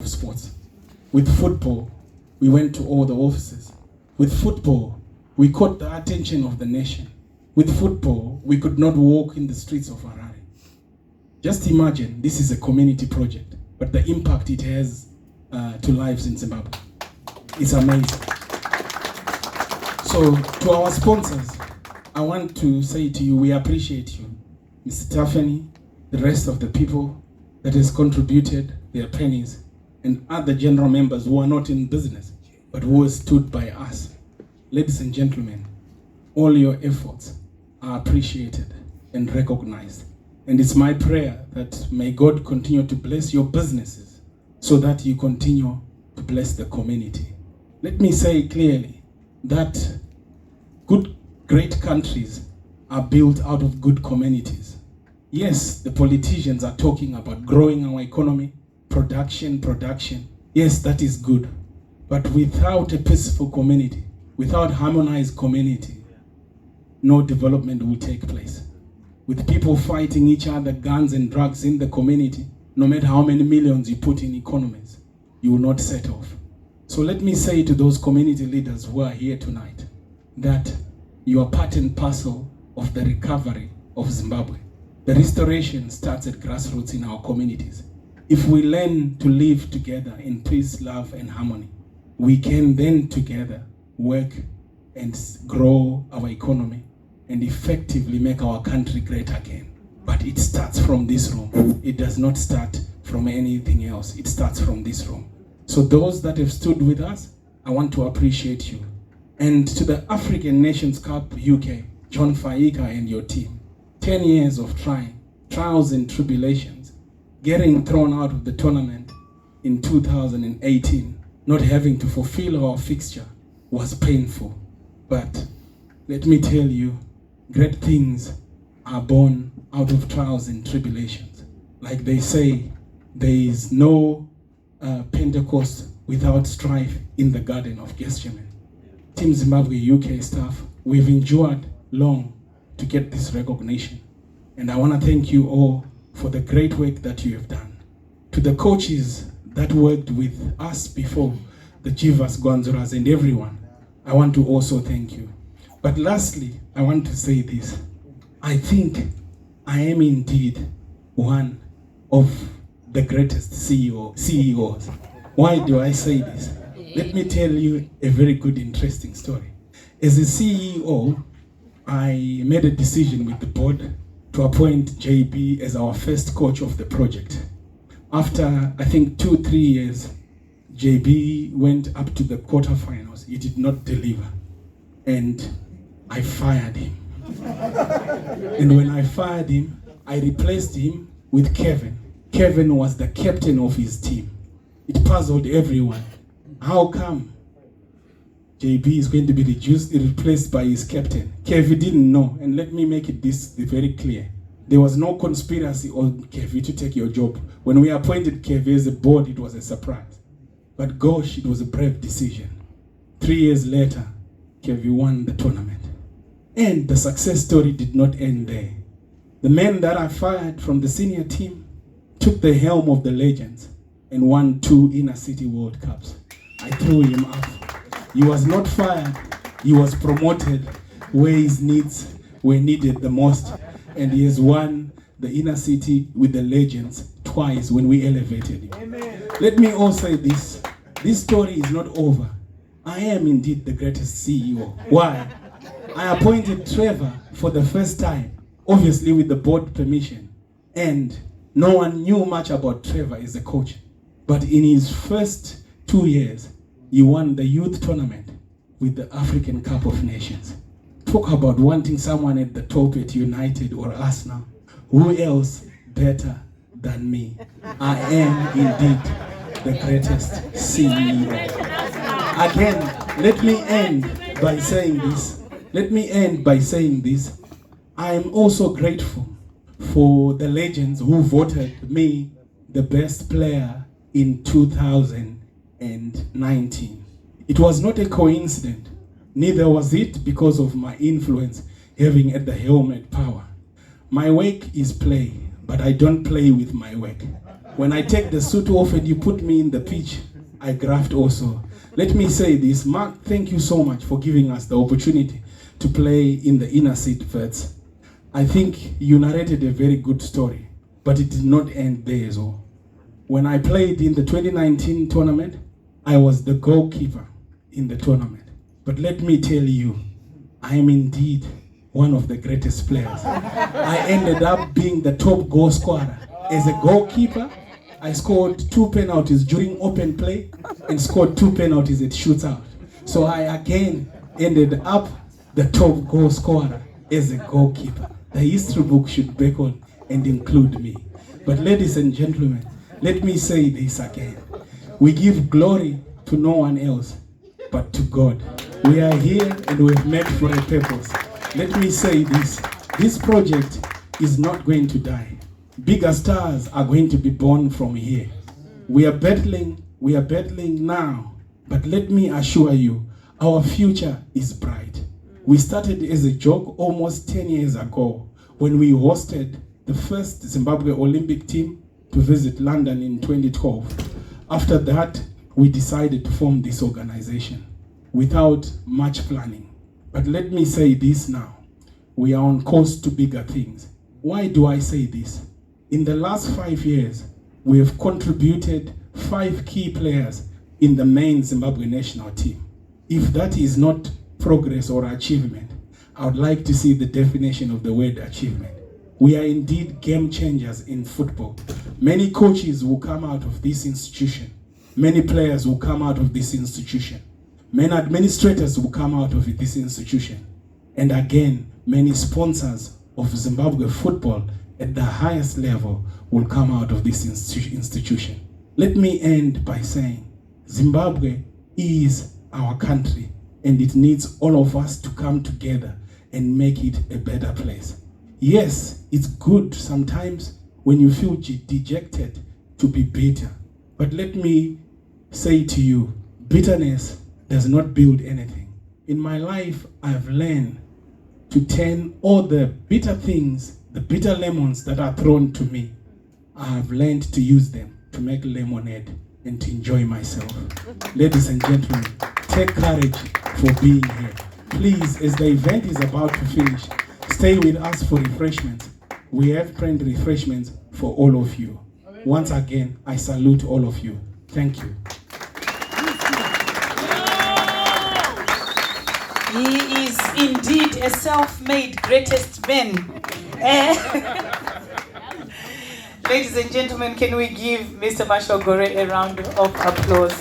of sports. With football, we went to all the offices. With football, we caught the attention of the nation. With football, we could not walk in the streets of Harare. Just imagine, this is a community project, but the impact it has to lives in Zimbabwe. It's amazing. So to our sponsors, I want to say to you, we appreciate you. Mr. Taffany, the rest of the people that has contributed their pennies, and other general members who are not in business, but who have stood by us. Ladies and gentlemen, all your efforts are appreciated and recognized. And it's my prayer that may God continue to bless your businesses so that you continue to bless the community. Let me say clearly that great countries are built out of good communities. Yes, the politicians are talking about growing our economy, production. Yes, that is good. But without a peaceful community, without harmonized community, no development will take place. With people fighting each other, guns and drugs in the community, no matter how many millions you put in economies, you will not set off. So let me say to those community leaders who are here tonight that you are part and parcel of the recovery of Zimbabwe. The restoration starts at grassroots in our communities. If we learn to live together in peace, love, and harmony, we can then together work and grow our economy and effectively make our country great again. But it starts from this room. It does not start from anything else. It starts from this room. So those that have stood with us, I want to appreciate you. And to the African Nations Cup UK, John Faika and your team, 10 years of trials and tribulations, getting thrown out of the tournament in 2018, not having to fulfill our fixture was painful. But let me tell you, great things are born out of trials and tribulations. Like they say, there is no Pentecost without strife in the Garden of Gethsemane. Team Zimbabwe UK staff, we've endured long to get this recognition. And I want to thank you all for the great work that you have done. To the coaches that worked with us before, the Jivas, Gwanzuras, and everyone, I want to also thank you. But lastly, I want to say this. I think I am indeed one of the greatest CEOs. Why do I say this? Let me tell you a very good, interesting story. As a CEO, I made a decision with the board to appoint JB as our first coach of the project. After, I think, 2-3 years, JB went up to the quarterfinals. He did not deliver. And I fired him. And when I fired him, I replaced him with Kevin. Kevin was the captain of his team. It puzzled everyone. How come JB is going to be replaced by his captain? Kevi didn't know, and let me make it very clear. There was no conspiracy on Kevi to take your job. When we appointed Kevi as a board, it was a surprise. But gosh, it was a brave decision. 3 years later, Kevi won the tournament. And the success story did not end there. The man that I fired from the senior team took the helm of the legends and won 2 inner city World Cups. I threw him up. He was not fired, he was promoted where his needs were needed the most. And he has won the inner city with the legends twice when we elevated him. Amen. Let me also say this. This story is not over. I am indeed the greatest CEO. Why? I appointed Trevor for the first time, obviously with the board permission. And no one knew much about Trevor as a coach. But in his first 2 years, he won the youth tournament with the African Cup of Nations. Talk about wanting someone at the top at United or Arsenal. Who else better than me? I am indeed the greatest CEO. Again, let me end by saying this. I am also grateful for the legends who voted me the best player in 2019. It was not a coincidence. Neither was it because of my influence having at the helm at power. My work is play, but I don't play with my work. When I take the suit off and you put me in the pitch, I graft also. Let me say this, Mark, thank you so much for giving us the opportunity to play in the inner seat vets. I think you narrated a very good story, but it did not end there as well. When I played in the 2019 tournament, I was the goalkeeper in the tournament. But let me tell you, I am indeed one of the greatest players. I ended up being the top goal scorer. As a goalkeeper, I scored 2 penalties during open play and scored 2 penalties at shootout. So I again ended up the top goal scorer as a goalkeeper. The history book should beckon and include me. But ladies and gentlemen, let me say this again. We give glory to no one else but to God. We are here and we've met for a purpose. Let me say this. This project is not going to die. Bigger stars are going to be born from here. We are battling now. But let me assure you, our future is bright. We started as a joke almost 10 years ago when we hosted the first Zimbabwe Olympic team to visit London in 2012. After that, we decided to form this organization without much planning. But let me say this now. We are on course to bigger things. Why do I say this? In the last 5 years, we have contributed 5 key players in the main Zimbabwe national team. If that is not progress or achievement, I would like to see the definition of the word achievement. We are indeed game changers in football. Many coaches will come out of this institution. Many players will come out of this institution. Many administrators will come out of this institution. And again, many sponsors of Zimbabwe football at the highest level will come out of this institution. Let me end by saying, Zimbabwe is our country, and it needs all of us to come together and make it a better place. Yes, it's good sometimes when you feel dejected to be bitter. But let me say to you, bitterness does not build anything. In my life, I've learned to turn all the bitter things, the bitter lemons that are thrown to me, I've learned to use them to make lemonade and to enjoy myself. Ladies and gentlemen, take courage for being here. Please, as the event is about to finish, stay with us for refreshments. We have planned refreshments for all of you. Once again, I salute all of you. Thank you. He is indeed a self-made greatest man. Ladies and gentlemen, can we give Mr. Marshall Gore a round of applause?